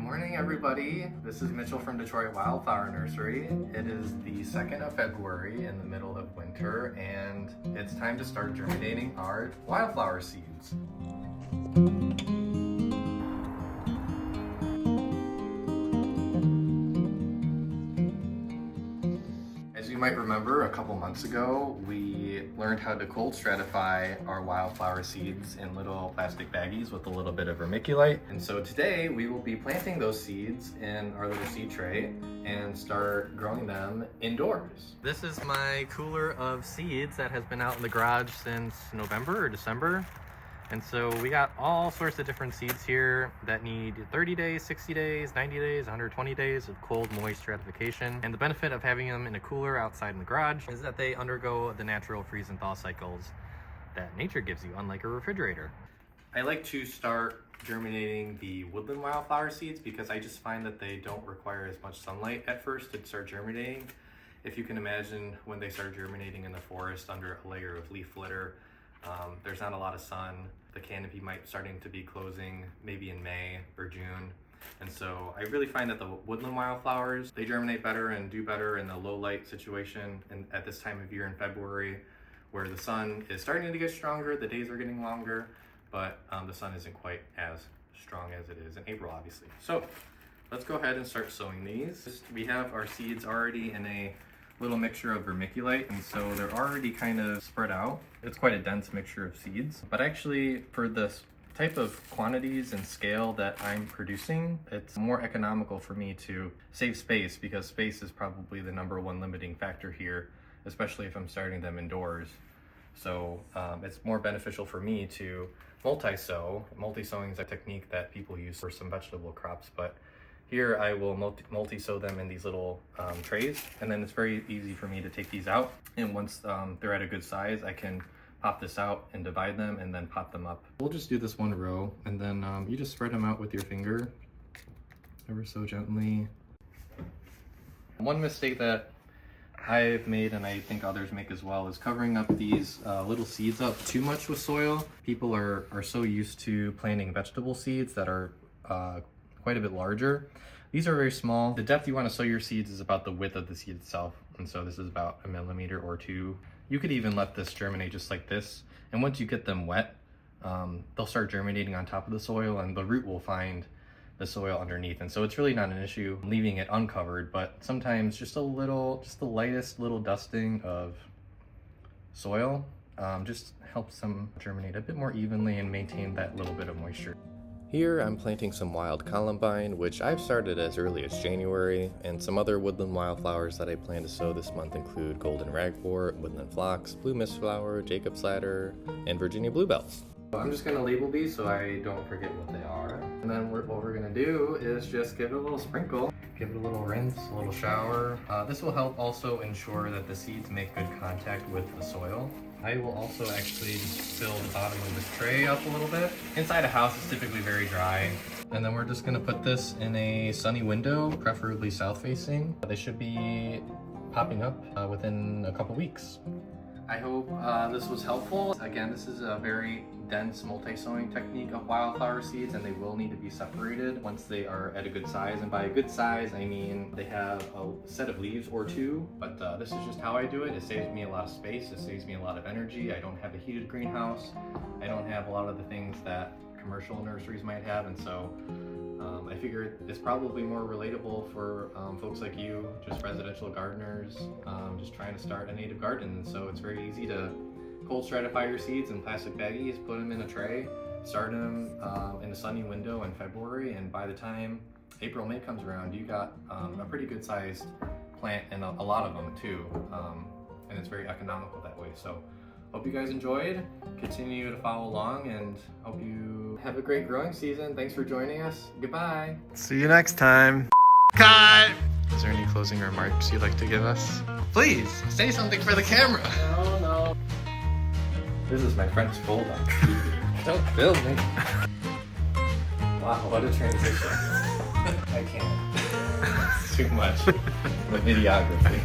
morning, everybody. This is Mitchell from Detroit Wildflower Nursery. It is the 2nd of February in the middle of winter, and it's time to start germinating our wildflower seeds. As you might remember, a couple months ago, we learned how to cold stratify our wildflower seeds in little plastic baggies with a little bit of vermiculite. And so today we will be planting those seeds in our little seed tray and start growing them indoors. This is my cooler of seeds that has been out in the garage since November or December. And so we got all sorts of different seeds here that need 30 days, 60 days, 90 days, 120 days of cold, moist stratification. And the benefit of having them in a cooler outside in the garage is that they undergo the natural freeze and thaw cycles that nature gives you, unlike a refrigerator. I like to start germinating the woodland wildflower seeds because I just find that they don't require as much sunlight at first to start germinating. If you can imagine when they start germinating in the forest under a layer of leaf litter, there's not a lot of sun. The canopy might starting to be closing maybe in May or June. And so I really find that the woodland wildflowers, they germinate better and do better in the low light situation and at this time of year in February, where the sun is starting to get stronger, the days are getting longer, but the sun isn't quite as strong as it is in April, obviously. So let's go ahead and start sowing these. We have our seeds already in a little mixture of vermiculite, and so they're already kind of spread out. It's quite a dense mixture of seeds, but actually for this type of quantities and scale that I'm producing, it's more economical for me to save space, because space is probably the #1 limiting factor here, especially if I'm starting them indoors. So it's more beneficial for me to multi-sow. Multi-sowing is a technique that people use for some vegetable crops, but here I will multi-sow them in these little trays, and then it's very easy for me to take these out. And once they're at a good size, I can pop this out and divide them and then pop them up. We'll just do this one row, and then you just spread them out with your finger ever so gently. One mistake that I've made, and I think others make as well, is covering up these little seeds up too much with soil. People are so used to planting vegetable seeds that are quite a bit larger. These are very small. The depth you want to sow your seeds is about the width of the seed itself, and so this is about 1 millimeter or 2. You could even let this germinate just like this, and once you get them wet, they'll start germinating on top of the soil, and the root will find the soil underneath. And so it's really not an issue leaving it uncovered, but sometimes just the lightest little dusting of soil just helps them germinate a bit more evenly and maintain that little bit of moisture. Here I'm planting some wild columbine, which I've started as early as January, and some other woodland wildflowers that I plan to sow this month include golden ragwort, woodland phlox, blue mistflower, Jacob's ladder, and Virginia bluebells. I'm just going to label these so I don't forget what they are. And then what we're going to do is just give it a little sprinkle, give it a little rinse, a little shower. This will help also ensure that the seeds make good contact with the soil. I will also actually just fill the bottom of this tray up a little bit. Inside a house is typically very dry. And then we're just gonna put this in a sunny window, preferably south facing. They should be popping up within a couple weeks. I hope this was helpful. Again, this is a very dense multi-sowing technique of wildflower seeds, and they will need to be separated once they are at a good size. And by a good size, I mean they have a set of leaves or 2, but this is just how I do it. It saves me a lot of space, it saves me a lot of energy. I don't have a heated greenhouse. I don't have a lot of the things that commercial nurseries might have, and so I figured it's probably more relatable for folks like you, just residential gardeners, just trying to start a native garden. And so it's very easy to cold stratify your seeds in plastic baggies, put them in a tray, start them in a sunny window in February, and by the time April, May comes around, you got a pretty good sized plant, and a lot of them too, and it's very economical that way. So hope you guys enjoyed, continue to follow along, and hope you have a great growing season. Thanks for joining us. Goodbye. See you next time. Cut! Is there any closing remarks you'd like to give us? Please, say something for the camera. No. This is my French bulldog. Don't film me. Wow, what a transition. I can't. It's too much. The videography.